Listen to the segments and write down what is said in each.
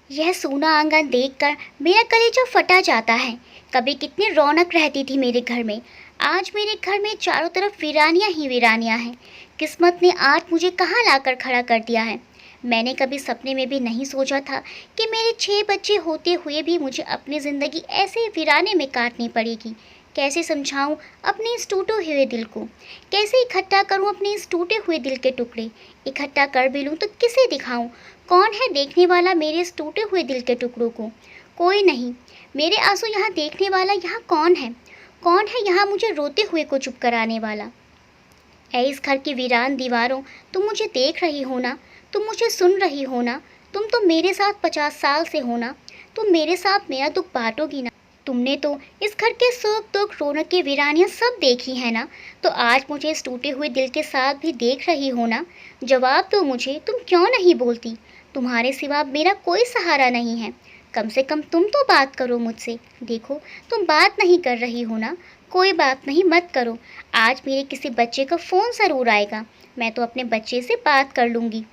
यह सूना आंगन देखकर मेरा कलेजा फटा जाता है। कभी कितनी रौनक रहती थी मेरे घर में। आज मेरे घर में चारों तरफ वीरानियां ही वीरानियां हैं। किस्मत ने आज मुझे कहाँ लाकर खड़ा कर दिया है। मैंने कभी सपने में भी नहीं सोचा था कि मेरे 6 बच्चे होते हुए भी मुझे अपनी ज़िंदगी ऐसे वीराने में काटनी पड़ेगी। कैसे समझाऊं अपने इस टूटे हुए दिल को? कैसे इकट्ठा करूं अपने इस टूटे हुए दिल के टुकड़े? इकट्ठा कर भी लूं तो किसे दिखाऊं? कौन है देखने वाला मेरे इस टूटे हुए दिल के टुकड़ों को? कोई नहीं। मेरे आंसू यहाँ देखने वाला यहाँ कौन है? कौन है यहाँ मुझे रोते हुए को चुप कराने वाला? ऐ इस घर की वीरान दीवारों, तुम मुझे देख रही हो ना? तुम मुझे सुन रही हो ना? तुम तो मेरे साथ 50 साल से हो ना? तुम मेरे साथ मेरा दुख बांटोगी ना? तुमने तो इस घर के सुख दुख रौनक वीरानियां सब देखी है ना? तो आज मुझे इस टूटे हुए दिल के साथ भी देख रही हो ना? जवाब दो मुझे, तुम क्यों नहीं बोलती? तुम्हारे सिवा मेरा कोई सहारा नहीं है। कम से कम तुम तो बात करो मुझसे। देखो, तुम बात नहीं कर रही हो ना? कोई बात नहीं, मत करो। आज मेरे किसी बच्चे का फ़ोन ज़रूर आएगा। मैं तो अपने बच्चे से बात कर लूँगी।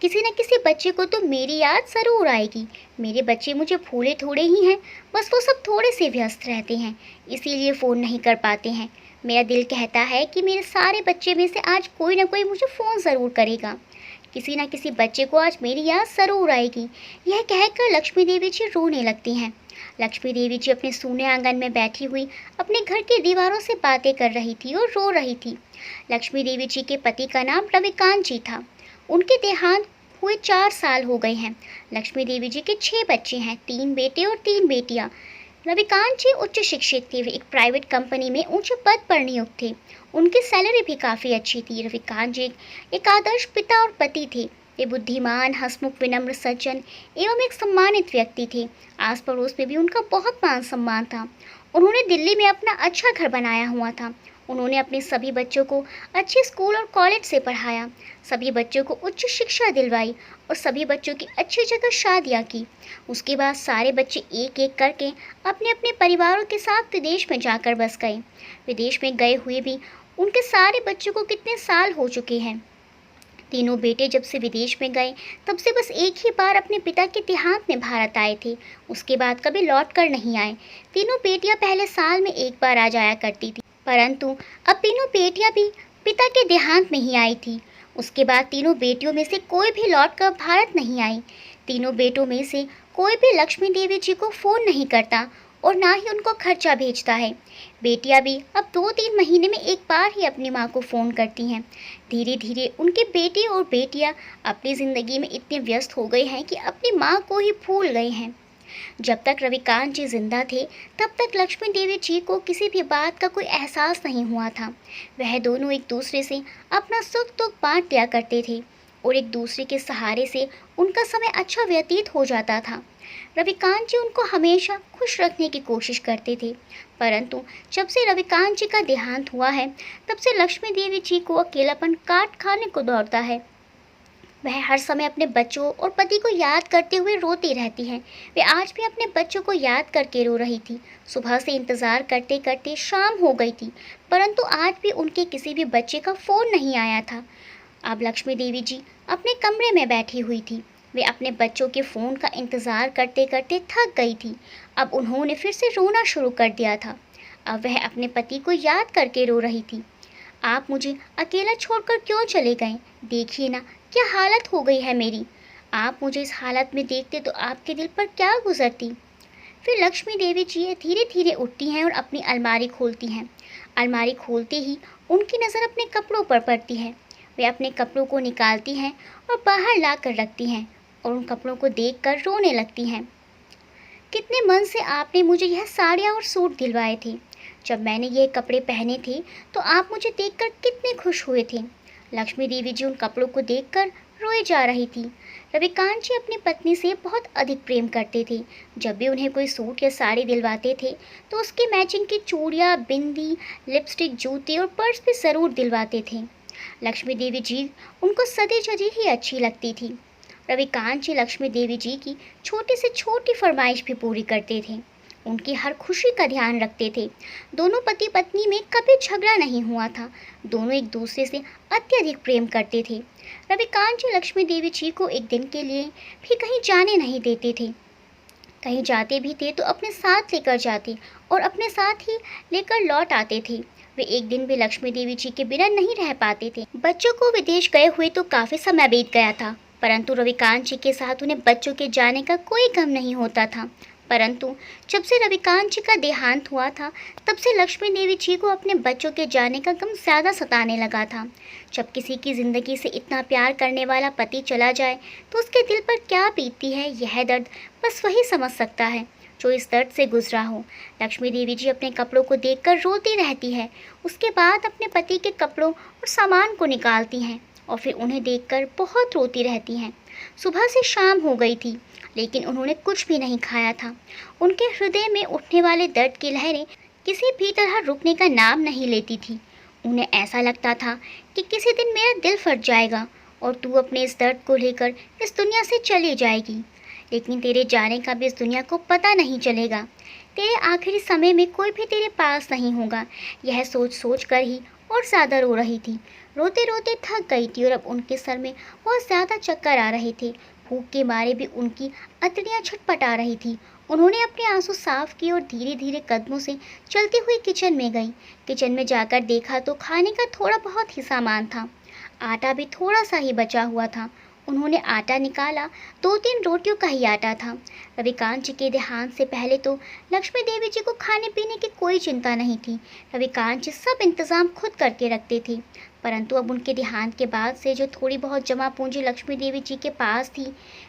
किसी न किसी बच्चे को तो मेरी याद ज़रूर आएगी। मेरे बच्चे मुझे भूले थोड़े ही हैं, बस वो सब थोड़े से व्यस्त रहते हैं, इसीलिए फ़ोन नहीं कर पाते हैं। मेरा दिल कहता है कि मेरे सारे बच्चे में से आज कोई ना कोई मुझे फ़ोन ज़रूर करेगा। किसी न किसी बच्चे को आज मेरी याद ज़रूर आएगी। यह कहकर लक्ष्मी देवी जी रोने लगती हैं। लक्ष्मी देवी जी अपने सूने आंगन में बैठी हुई अपने घर की दीवारों से बातें कर रही थी और रो रही थी। लक्ष्मी देवी जी के पति का नाम रविकांत जी था। उनके देहांत हुए 4 साल हो गए हैं। लक्ष्मी देवी जी के 6 बच्चे हैं, 3 बेटे और 3 बेटियां। रविकांत जी उच्च शिक्षित थे। वे एक प्राइवेट कंपनी में ऊंचे पद पर नियुक्त थे। उनकी सैलरी भी काफ़ी अच्छी थी। रविकांत जी एक आदर्श पिता और पति थे। वे बुद्धिमान, हंसमुख, विनम्र, सज्जन एवं एक सम्मानित व्यक्ति थे। आस पड़ोस में भी उनका बहुत मान सम्मान था। उन्होंने दिल्ली में अपना अच्छा घर बनाया हुआ था। उन्होंने अपने सभी बच्चों को अच्छे स्कूल और कॉलेज से पढ़ाया, सभी बच्चों को उच्च शिक्षा दिलवाई और सभी बच्चों की अच्छी जगह शादियाँ की। उसके बाद सारे बच्चे एक एक करके अपने अपने परिवारों के साथ विदेश में जाकर बस गए। विदेश में गए हुए भी उनके सारे बच्चों को कितने साल हो चुके हैं। तीनों बेटे जब से विदेश में गए तब से बस एक ही बार अपने पिता के देहांत में भारत आए थे। उसके बाद कभी लौट कर नहीं आए। तीनों बेटियां पहले साल में एक बार आ जाया करती थी, परंतु अब तीनों बेटियां भी पिता के देहांत में ही आई थी। उसके बाद तीनों बेटियों में से कोई भी लौट कर भारत नहीं आई। तीनों बेटों में से कोई भी लक्ष्मी देवी जी को फ़ोन नहीं करता और ना ही उनको खर्चा भेजता है। बेटियां भी अब 2-3 महीने में एक बार ही अपनी माँ को फ़ोन करती हैं। धीरे धीरे उनके बेटे और बेटियां अपनी ज़िंदगी में इतने व्यस्त हो गए हैं कि अपनी माँ को ही भूल गए हैं। जब तक रविकांत जी जिंदा थे तब तक लक्ष्मी देवी जी को किसी भी बात का कोई एहसास नहीं हुआ था। वह दोनों एक दूसरे से अपना सुख दुख बांट लिया करते थे और एक दूसरे के सहारे से उनका समय अच्छा व्यतीत हो जाता था। रविकांत जी उनको हमेशा खुश रखने की कोशिश करते थे, परंतु जब से रविकांत जी का देहांत हुआ है तब से लक्ष्मी देवी जी को अकेलापन काट खाने को दौड़ता है। वह हर समय अपने बच्चों और पति को याद करते हुए रोती रहती हैं। वे आज भी अपने बच्चों को याद करके रो रही थी। सुबह से इंतज़ार करते करते शाम हो गई थी, परंतु आज भी उनके किसी भी बच्चे का फ़ोन नहीं आया था। अब लक्ष्मी देवी जी अपने कमरे में बैठी हुई थी। वे अपने बच्चों के फ़ोन का इंतज़ार करते करते थक गई थी। अब उन्होंने फिर से रोना शुरू कर दिया था। अब वह अपने पति को याद करके रो रही थी। आप मुझे अकेला छोड़कर क्यों चले गए? देखिए ना क्या हालत हो गई है मेरी। आप मुझे इस हालत में देखते तो आपके दिल पर क्या गुजरती। फिर लक्ष्मी देवी जी धीरे धीरे उठती हैं और अपनी अलमारी खोलती हैं। अलमारी खोलते ही उनकी नज़र अपने कपड़ों पर पड़ती है। वे अपने कपड़ों को निकालती हैं और बाहर ला कर रखती हैं और उन कपड़ों को देखकर रोने लगती हैं। कितने मन से आपने मुझे यह साड़ियाँ और सूट दिलवाए थे। जब मैंने ये कपड़े पहने थे तो आप मुझे देखकर कितने खुश हुए थे। लक्ष्मी देवी जी उन कपड़ों को देखकर रोए जा रही थी। रविकांत जी अपनी पत्नी से बहुत अधिक प्रेम करते थे। जब भी उन्हें कोई सूट या साड़ी दिलवाते थे तो उसके मैचिंग की चूड़ियाँ, बिंदी, लिपस्टिक, जूते और पर्स भी ज़रूर दिलवाते थे। लक्ष्मी देवी जी उनको सजी धजी ही अच्छी लगती थी। रविकांत जी लक्ष्मी देवी जी की छोटी से छोटी फरमाइश भी पूरी करते थे। उनकी हर खुशी का ध्यान रखते थे। दोनों पति पत्नी में कभी झगड़ा नहीं हुआ था। दोनों एक दूसरे से अत्यधिक प्रेम करते थे। रविकांत जी लक्ष्मी देवी जी को एक दिन के लिए भी कहीं जाने नहीं देते थे। कहीं जाते भी थे तो अपने साथ लेकर जाते और अपने साथ ही लेकर लौट आते थे। वे एक दिन भी लक्ष्मी देवी जी के बिना नहीं रह पाते थे। बच्चों को विदेश गए हुए तो काफी समय बीत गया था, परंतु रविकांत जी के साथ उन्हें बच्चों के जाने का कोई गम नहीं होता था। परंतु जब से रविकांत जी का देहांत हुआ था, तब से लक्ष्मी देवी जी को अपने बच्चों के जाने का गम ज़्यादा सताने लगा था। जब किसी की ज़िंदगी से इतना प्यार करने वाला पति चला जाए तो उसके दिल पर क्या बीतती है, यह दर्द बस वही समझ सकता है जो इस दर्द से गुजरा हो। लक्ष्मी देवी जी अपने कपड़ों को देखकर रोती रहती है। उसके बाद अपने पति के कपड़ों और सामान को निकालती हैं और फिर उन्हें देखकर बहुत रोती रहती हैं। सुबह से शाम हो गई थी, लेकिन उन्होंने कुछ भी नहीं खाया था। उनके हृदय में उठने वाले दर्द की लहरें किसी भी तरह रुकने का नाम नहीं लेती थी। उन्हें ऐसा लगता था कि किसी दिन मेरा दिल फट जाएगा और तू अपने इस दर्द को लेकर इस दुनिया से चली जाएगी, लेकिन तेरे जाने का भी इस दुनिया को पता नहीं चलेगा। तेरे आखिरी समय में कोई भी तेरे पास नहीं होगा। यह सोच सोच कर ही और ज़्यादा रो रही थी। रोते रोते थक गई थी और अब उनके सर में बहुत ज़्यादा चक्कर आ रहे थे। भूख के मारे भी उनकी अतड़ियाँ छटपटा रही थी। उन्होंने अपने आंसू साफ किए और धीरे धीरे कदमों से चलती हुई किचन में गई। किचन में जाकर देखा तो खाने का थोड़ा बहुत ही सामान था। आटा भी थोड़ा सा ही बचा हुआ था। उन्होंने आटा निकाला, 2-3 रोटियों का ही आटा था। रविकांत जी के देहांत से पहले तो लक्ष्मी देवी जी को खाने पीने की कोई चिंता नहीं थी। रविकांत जी सब इंतज़ाम खुद करके रखते थे, परंतु अब उनके देहांत के बाद से जो थोड़ी बहुत जमा पूंजी लक्ष्मी देवी जी के पास थी,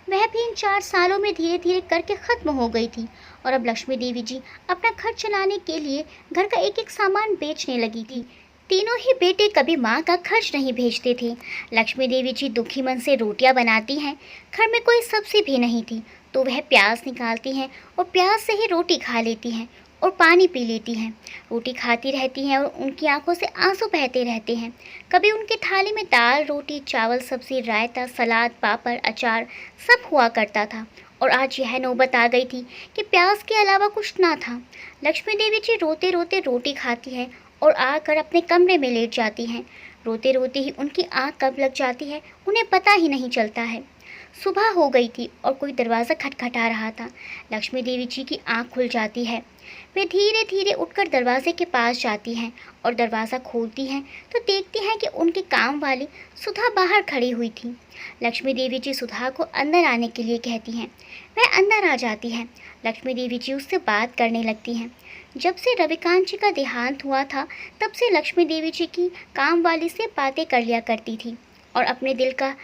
वह भी इन 4 सालों में धीरे धीरे करके ख़त्म हो गई थी। और अब लक्ष्मी देवी जी अपना खर्च चलाने के लिए घर का एक एक सामान बेचने लगी थी। तीनों ही बेटे कभी माँ का खर्च नहीं भेजते थे। लक्ष्मी देवी जी दुखी मन से रोटियां बनाती हैं। घर में कोई सब्जी भी नहीं थी तो वह प्याज निकालती हैं और प्याज से ही रोटी खा लेती हैं और पानी पी लेती हैं। रोटी खाती रहती हैं और उनकी आंखों से आंसू बहते रहते हैं। कभी उनकी थाली में दाल, रोटी, चावल, सब्जी, रायता, सलाद, पापड़, अचार सब हुआ करता था। और आज यह नौबत आ गई थी कि प्याज के अलावा कुछ ना था। लक्ष्मी देवी जी रोते रोते रोटी खाती हैं और आकर अपने कमरे में लेट जाती हैं। रोते रोते ही उनकी आँख कब लग जाती है उन्हें पता ही नहीं चलता है। सुबह हो गई थी और कोई दरवाज़ा खटखटा रहा था। लक्ष्मी देवी जी की आँख खुल जाती है। वे धीरे धीरे उठकर दरवाजे के पास जाती हैं और दरवाज़ा खोलती हैं तो देखती हैं कि उनके काम वाली सुधा बाहर खड़ी हुई थी। लक्ष्मी देवी जी सुधा को अंदर आने के लिए कहती हैं। वह अंदर आ जाती है। लक्ष्मी देवी जी उससे बात करने लगती हैं। जब से रविकांत जी का देहांत हुआ था, तब से लक्ष्मी देवी जी की काम वाली से बातें कर लिया करती थी और अपने दिल का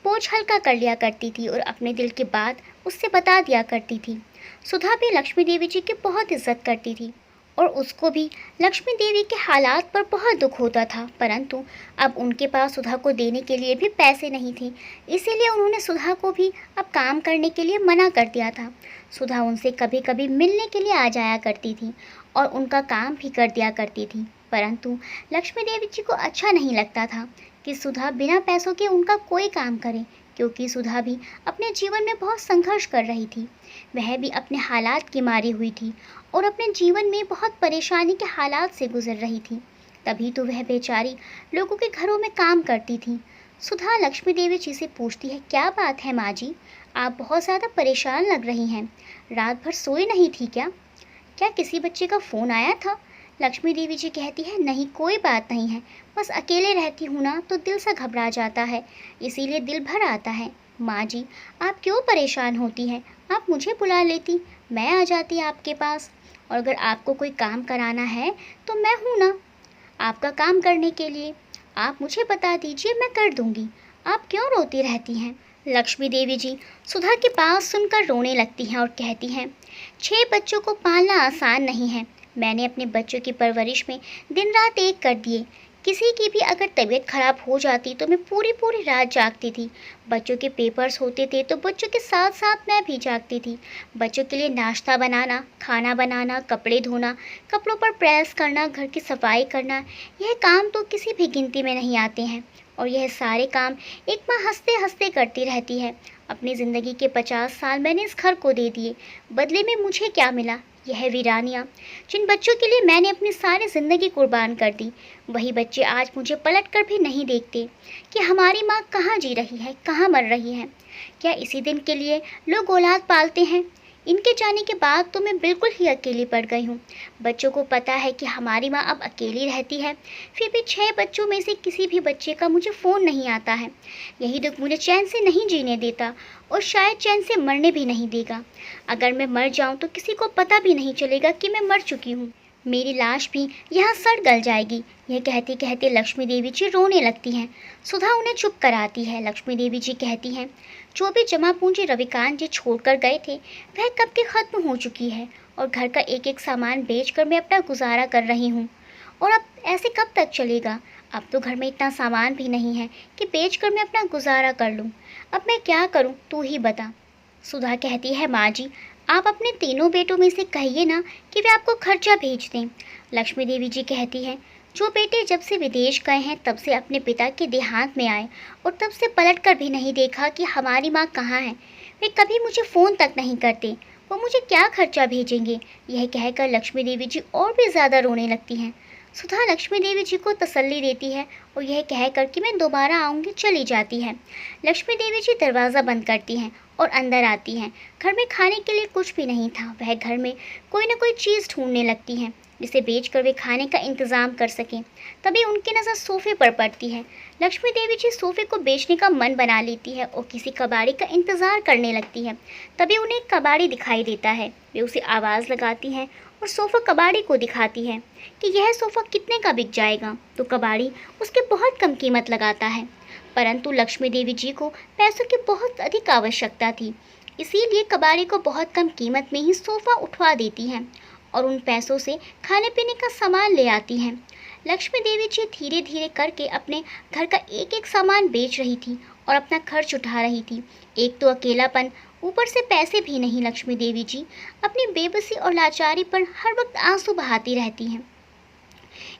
बोझ हल्का कर लिया करती थी और अपने दिल की बात उससे बता दिया करती थी। सुधा भी लक्ष्मी देवी जी की बहुत इज्जत करती थी और उसको भी लक्ष्मी देवी के हालात पर बहुत दुख होता था, परंतु अब उनके पास सुधा को देने के लिए भी पैसे नहीं थे। इसीलिए उन्होंने सुधा को भी अब काम करने के लिए मना कर दिया था। सुधा उनसे कभी कभी मिलने के लिए आ जाया करती थी और उनका काम भी कर दिया करती थी, परंतु लक्ष्मी देवी जी को अच्छा नहीं लगता था कि सुधा बिना पैसों के उनका कोई काम करे, क्योंकि सुधा भी अपने जीवन में बहुत संघर्ष कर रही थी। वह भी अपने हालात की मारी हुई थी और अपने जीवन में बहुत परेशानी के हालात से गुजर रही थी। तभी तो वह बेचारी लोगों के घरों में काम करती थी। सुधा लक्ष्मी देवी जी से पूछती है, क्या बात है माँ जी, आप बहुत ज़्यादा परेशान लग रही हैं। रात भर सोई नहीं थी क्या? क्या किसी बच्चे का फ़ोन आया था? लक्ष्मी देवी जी कहती है, नहीं कोई बात नहीं है, बस अकेले रहती हूँ ना तो दिल सा घबरा जाता है, इसीलिए दिल भर आता है। माँ जी आप क्यों परेशान होती हैं, आप मुझे बुला लेती, मैं आ जाती आपके पास, और अगर आपको कोई काम कराना है तो मैं हूँ ना आपका काम करने के लिए। आप मुझे बता दीजिए, मैं कर दूँगी, आप क्यों रोती रहती हैं? लक्ष्मी देवी जी सुधा की बात सुनकर रोने लगती हैं और कहती हैं, 6 बच्चों को पालना आसान नहीं है। मैंने अपने बच्चों की परवरिश में दिन रात एक कर दिए। किसी की भी अगर तबीयत खराब हो जाती तो मैं पूरी पूरी रात जागती थी। बच्चों के पेपर्स होते थे तो बच्चों के साथ साथ मैं भी जागती थी। बच्चों के लिए नाश्ता बनाना, खाना बनाना, कपड़े धोना, कपड़ों पर प्रेस करना, घर की सफाई करना, यह काम तो किसी भी गिनती में नहीं आते हैं। और यह सारे काम एक माँ हंसते हंसते करती रहती है। अपनी ज़िंदगी के 50 साल मैंने इस घर को दे दिए, बदले में मुझे क्या मिला? यह वीरानियाँ, जिन बच्चों के लिए मैंने अपनी सारी ज़िंदगी कुर्बान कर दी, वही बच्चे आज मुझे पलट कर भी नहीं देखते कि हमारी माँ कहाँ जी रही है, कहाँ मर रही है। क्या इसी दिन के लिए लोग औलाद पालते हैं? इनके जाने के बाद तो मैं बिल्कुल ही अकेली पड़ गई हूँ। बच्चों को पता है कि हमारी माँ अब अकेली रहती है, फिर भी 6 बच्चों में से किसी भी बच्चे का मुझे फ़ोन नहीं आता है। यही दुख मुझे चैन से नहीं जीने देता और शायद चैन से मरने भी नहीं देगा। अगर मैं मर जाऊँ तो किसी को पता भी नहीं चलेगा कि मैं मर चुकी हूँ। मेरी लाश भी यहाँ सड़ गल जाएगी। यह कहते कहते लक्ष्मी देवी जी रोने लगती हैं। सुधा उन्हें चुप कराती है। लक्ष्मी देवी जी कहती हैं, जो भी जमा पूंजी रविकांत जी छोड़कर गए थे वह कब की खत्म हो चुकी है और घर का एक एक सामान बेचकर मैं अपना गुजारा कर रही हूँ। और अब ऐसे कब तक चलेगा? अब तो घर में इतना सामान भी नहीं है कि बेचकर मैं अपना गुजारा कर लूँ। अब मैं क्या करूँ, तू ही बता। सुधा कहती है, माँ जी आप अपने तीनों बेटों में से कहिए ना कि वे आपको खर्चा भेज दें। लक्ष्मी देवी जी कहती है, जो बेटे जब से विदेश गए हैं तब से अपने पिता के देहांत में आए और तब से पलट कर भी नहीं देखा कि हमारी माँ कहाँ है। वे कभी मुझे फ़ोन तक नहीं करते, वो मुझे क्या खर्चा भेजेंगे। यह कहकर लक्ष्मी देवी जी और भी ज़्यादा रोने लगती हैं। सुधा लक्ष्मी देवी जी को तसल्ली देती है और यह कहकर कि मैं दोबारा आऊँगी चली जाती है। लक्ष्मी देवी जी दरवाज़ा बंद करती हैं और अंदर आती हैं। घर में खाने के लिए कुछ भी नहीं था। वह घर में कोई न कोई चीज़ ढूंढने लगती हैं जिसे बेचकर वे खाने का इंतज़ाम कर सकें। तभी उनकी नज़र सोफ़े पर पड़ती है। लक्ष्मी देवी जी सोफ़े को बेचने का मन बना लेती है और किसी कबाड़ी का इंतज़ार करने लगती है। तभी उन्हें एक कबाड़ी दिखाई देता है। वे उसे आवाज़ लगाती हैं और सोफ़ा कबाड़ी को दिखाती है कि यह सोफ़ा कितने का बिक जाएगा। तो कबाड़ी उसके बहुत कम कीमत लगाता है, परंतु लक्ष्मी देवी जी को पैसों की बहुत अधिक आवश्यकता थी, इसीलिए कबाड़ी को बहुत कम कीमत में ही सोफ़ा उठवा देती हैं और उन पैसों से खाने पीने का सामान ले आती हैं। लक्ष्मी देवी जी धीरे धीरे करके अपने घर का एक एक सामान बेच रही थी और अपना खर्च उठा रही थी। एक तो अकेलापन, ऊपर से पैसे भी नहीं। लक्ष्मी देवी जी अपनी बेबसी और लाचारी पर हर वक्त आंसू बहाती रहती हैं।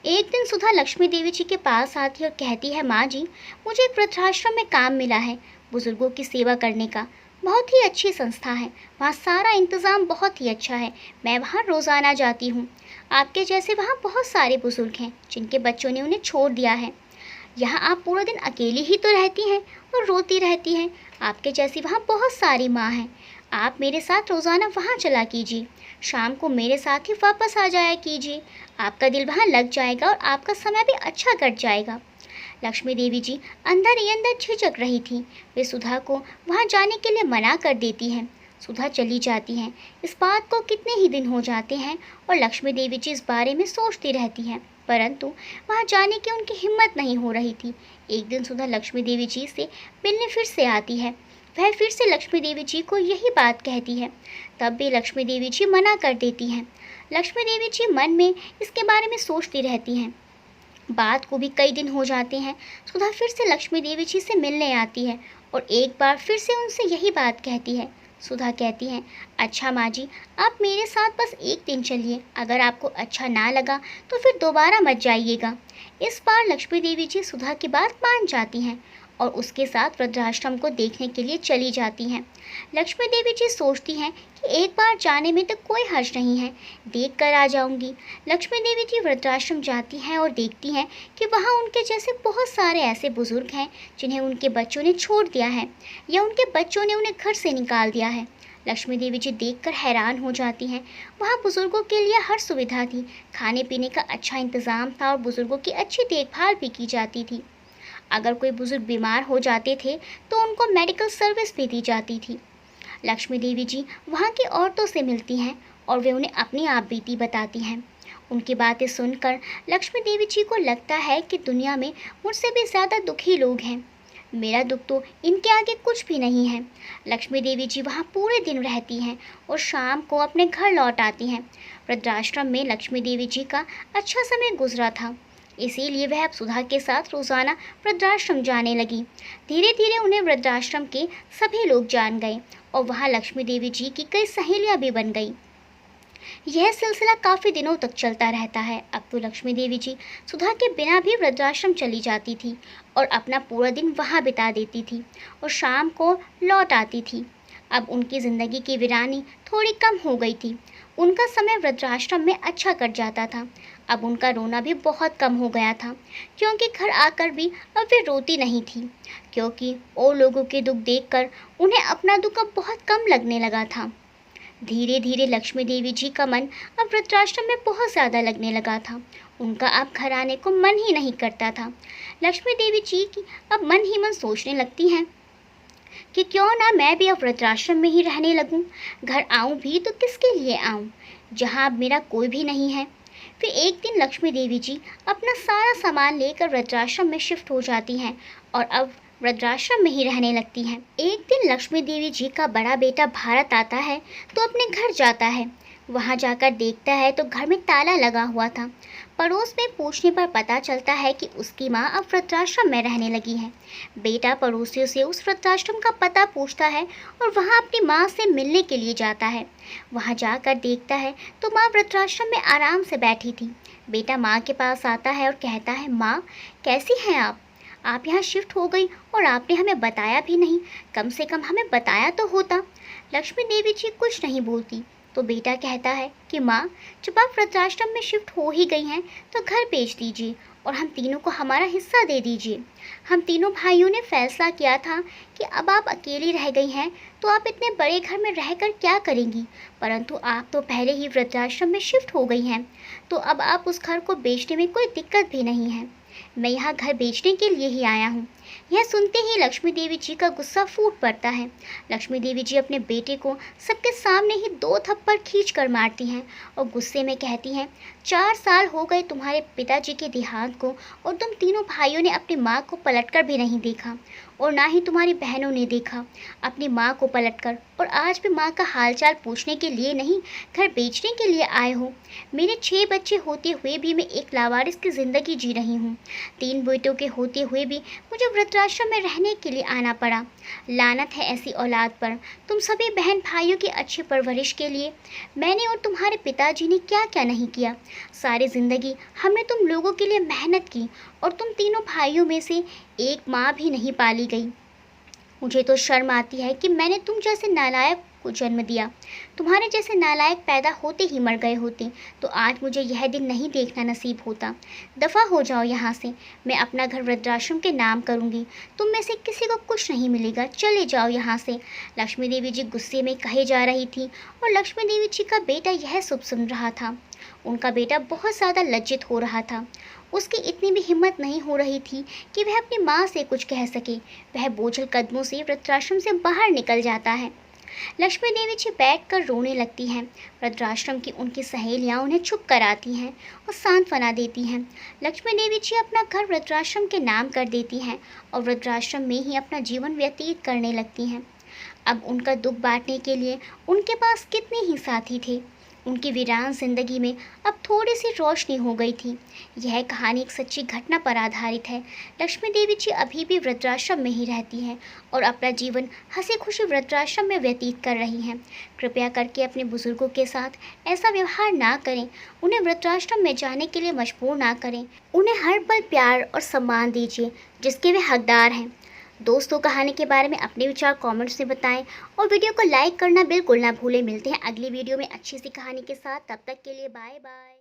एक दिन सुधा लक्ष्मी देवी जी के पास आती और कहती है, माँ जी मुझे एक वृद्धाश्रम में काम मिला है बुजुर्गों की सेवा करने का। बहुत ही अच्छी संस्था है, वहाँ सारा इंतज़ाम बहुत ही अच्छा है। मैं वहाँ रोज़ाना जाती हूँ। आपके जैसे वहाँ बहुत सारे बुजुर्ग हैं जिनके बच्चों ने उन्हें छोड़ दिया है। यहाँ आप पूरा दिन अकेली ही तो रहती हैं और रोती रहती हैं। आपके जैसी वहाँ बहुत सारी माँ हैं। आप मेरे साथ रोज़ाना वहाँ चला कीजिए, शाम को मेरे साथ ही वापस आ जाया कीजिए। आपका दिल वहाँ लग जाएगा और आपका समय भी अच्छा कट जाएगा। लक्ष्मी देवी जी अंदर ही अंदर झिझक रही थी। वे सुधा को वहाँ जाने के लिए मना कर देती हैं। सुधा चली जाती हैं। इस बात को कितने ही दिन हो जाते हैं और लक्ष्मी देवी जी इस बारे में सोचती रहती हैं, परंतु वहाँ जाने की उनकी हिम्मत नहीं हो रही थी। एक दिन सुधा लक्ष्मी देवी जी से मिलने फिर से आती है। वह फिर से लक्ष्मी देवी जी को यही बात कहती है, तब भी लक्ष्मी देवी जी मना कर देती हैं। लक्ष्मी देवी जी मन में इसके बारे में सोचती रहती हैं। बात को भी कई दिन हो जाते हैं। सुधा फिर से लक्ष्मी देवी जी से मिलने आती है और एक बार फिर से उनसे यही बात कहती है। सुधा कहती हैं, अच्छा माँ जी आप मेरे साथ बस एक दिन चलिए, अगर आपको अच्छा ना लगा तो फिर दोबारा मत जाइएगा। इस बार लक्ष्मी देवी जी सुधा की बात मान जाती हैं और उसके साथ वृद्धाश्रम को देखने के लिए चली जाती हैं। लक्ष्मी देवी जी सोचती हैं कि एक बार जाने में तो कोई हर्ज नहीं है, देख कर आ जाऊंगी। लक्ष्मी देवी जी वृद्धाश्रम जाती हैं और देखती हैं कि वहाँ उनके जैसे बहुत सारे ऐसे बुजुर्ग हैं जिन्हें उनके बच्चों ने छोड़ दिया है या उनके बच्चों ने उन्हें घर से निकाल दिया है। लक्ष्मी देवी जी देखकर हैरान हो जाती हैं। वहाँ बुजुर्गों के लिए हर सुविधा थी, खाने पीने का अच्छा इंतज़ाम था और बुजुर्गों की अच्छी देखभाल भी की जाती थी। अगर कोई बुजुर्ग बीमार हो जाते थे तो उनको मेडिकल सर्विस भी दी जाती थी। लक्ष्मी देवी जी वहाँ की औरतों से मिलती हैं और वे उन्हें अपनी आप बीती बताती हैं। उनकी बातें सुनकर लक्ष्मी देवी जी को लगता है कि दुनिया में मुझसे भी ज़्यादा दुखी लोग हैं। मेरा दुख तो इनके आगे कुछ भी नहीं है। लक्ष्मी देवी जी वहाँ पूरे दिन रहती हैं और शाम को अपने घर लौट आती हैं। वृद्धाश्रम में लक्ष्मी देवी जी का अच्छा समय गुजरा था, इसीलिए वह अब सुधा के साथ रोज़ाना वृद्धाश्रम जाने लगी। धीरे धीरे उन्हें वृद्धाश्रम के सभी लोग जान गए और वहाँ लक्ष्मी देवी जी की कई सहेलियाँ भी बन गई। यह सिलसिला काफ़ी दिनों तक चलता रहता है। अब तो लक्ष्मी देवी जी सुधा के बिना भी वृद्धाश्रम चली जाती थी और अपना पूरा दिन वहाँ बिता देती थी और शाम को लौट आती थी। अब उनकी ज़िंदगी की वीरानी थोड़ी कम हो गई थी। उनका समय वृद्धाश्रम में अच्छा कट जाता था। अब उनका रोना भी बहुत कम हो गया था, क्योंकि घर आकर भी अब वे रोती नहीं थी, क्योंकि और लोगों के दुख देखकर उन्हें अपना दुख अब बहुत कम लगने लगा था। धीरे धीरे लक्ष्मी देवी जी का मन अब वृद्धाश्रम में बहुत ज़्यादा लगने लगा था। उनका अब घर आने को मन ही नहीं करता था। लक्ष्मी देवी जी की अब मन ही मन सोचने लगती हैं कि क्यों ना मैं भी अब वृद्धाश्रम में ही रहने लगूं। घर आऊं भी तो किसके लिए आऊं, जहां अब मेरा कोई भी नहीं है। फिर एक दिन लक्ष्मी देवी जी अपना सारा सामान लेकर वृद्धाश्रम में शिफ्ट हो जाती हैं और अब वृद्धाश्रम में ही रहने लगती हैं। एक दिन लक्ष्मी देवी जी का बड़ा बेटा भारत आता है तो अपने घर जाता है। वहां जाकर देखता है तो घर में ताला लगा हुआ था। पड़ोस में पूछने पर पता चलता है कि उसकी माँ अब वृद्धाश्रम में रहने लगी है। बेटा पड़ोसियों से उस वृद्धाश्रम का पता पूछता है और वहाँ अपनी माँ से मिलने के लिए जाता है। वहाँ जाकर देखता है तो माँ वृद्धाश्रम में आराम से बैठी थी। बेटा माँ के पास आता है और कहता है, माँ कैसी हैं आप यहाँ शिफ्ट हो गई और आपने हमें बताया भी नहीं, कम से कम हमें बताया तो होता। लक्ष्मी देवी जी कुछ नहीं बोलती। तो बेटा कहता है कि माँ, जब आप वृद्धाश्रम में शिफ्ट हो ही गई हैं तो घर बेच दीजिए और हम तीनों को हमारा हिस्सा दे दीजिए। हम तीनों भाइयों ने फैसला किया था कि अब आप अकेली रह गई हैं तो आप इतने बड़े घर में रहकर क्या करेंगी, परंतु आप तो पहले ही वृद्धाश्रम में शिफ्ट हो गई हैं, तो अब आप उस घर को बेचने में कोई दिक्कत भी नहीं है। मैं यहाँ घर बेचने के लिए ही आया हूँ। यह सुनते ही लक्ष्मी देवी जी का गुस्सा फूट पड़ता है। लक्ष्मी देवी जी अपने बेटे को सबके सामने ही 2 थप्पड़ खींच कर मारती हैं और गुस्से में कहती हैं, 4 साल हो गए तुम्हारे पिताजी के देहांत को और तुम तीनों भाइयों ने अपनी माँ को पलटकर भी नहीं देखा और ना ही तुम्हारी बहनों ने देखा अपनी माँ को पलटकर, और आज भी माँ का हालचाल पूछने के लिए नहीं, घर बेचने के लिए आए हो। मेरे 6 बच्चे होते हुए भी मैं एक लावारिस की ज़िंदगी जी रही हूँ। 3 बेटों के होते हुए भी मुझे वृद्धाश्रम में रहने के लिए आना पड़ा। लानत है ऐसी औलाद पर। तुम सभी बहन भाइयों की अच्छी परवरिश के लिए मैंने और तुम्हारे पिताजी ने क्या क्या नहीं किया। सारी ज़िंदगी हमने तुम लोगों के लिए मेहनत की और तुम तीनों भाइयों में से एक माँ भी नहीं पाली गई। मुझे तो शर्म आती है कि मैंने तुम जैसे नालायक को जन्म दिया। तुम्हारे जैसे नालायक पैदा होते ही मर गए होते तो आज मुझे यह दिन नहीं देखना नसीब होता। दफ़ा हो जाओ यहाँ से। मैं अपना घर वृद्धाश्रम के नाम करूँगी। तुम में से किसी को कुछ नहीं मिलेगा। चले जाओ यहाँ से। लक्ष्मी देवी जी गुस्से में कहे जा रही थी और लक्ष्मी देवी जी का बेटा यह सब सुन रहा था। उनका बेटा बहुत ज़्यादा लज्जित हो रहा था। उसकी इतनी भी हिम्मत नहीं हो रही थी कि वह अपनी माँ से कुछ कह सके। वह बोझल कदमों से वृद्धाश्रम से बाहर निकल जाता है। लक्ष्मी देवी जी बैठकर रोने लगती हैं। वृद्धाश्रम की उनकी सहेलियां उन्हें चुप कराती हैं और सांत्वना देती हैं। लक्ष्मी देवी जी अपना घर वृद्धाश्रम के नाम कर देती हैं और वृद्धाश्रम में ही अपना जीवन व्यतीत करने लगती हैं। अब उनका दुख बांटने के लिए उनके पास कितने ही साथी थे। उनकी वीरान जिंदगी में अब थोड़ी सी रोशनी हो गई थी। यह कहानी एक सच्ची घटना पर आधारित है। लक्ष्मी देवी जी अभी भी वृद्धाश्रम में ही रहती हैं और अपना जीवन हंसी खुशी वृद्धाश्रम में व्यतीत कर रही हैं। कृपया करके अपने बुजुर्गों के साथ ऐसा व्यवहार ना करें। उन्हें वृद्धाश्रम में जाने के लिए मजबूर ना करें। उन्हें हर पल प्यार और सम्मान दीजिए जिसके वे हकदार हैं। दोस्तों, कहानी के बारे में अपने विचार कमेंट्स में बताएं और वीडियो को लाइक करना बिल्कुल ना भूलें। मिलते हैं अगली वीडियो में अच्छी सी कहानी के साथ। तब तक के लिए बाय बाय।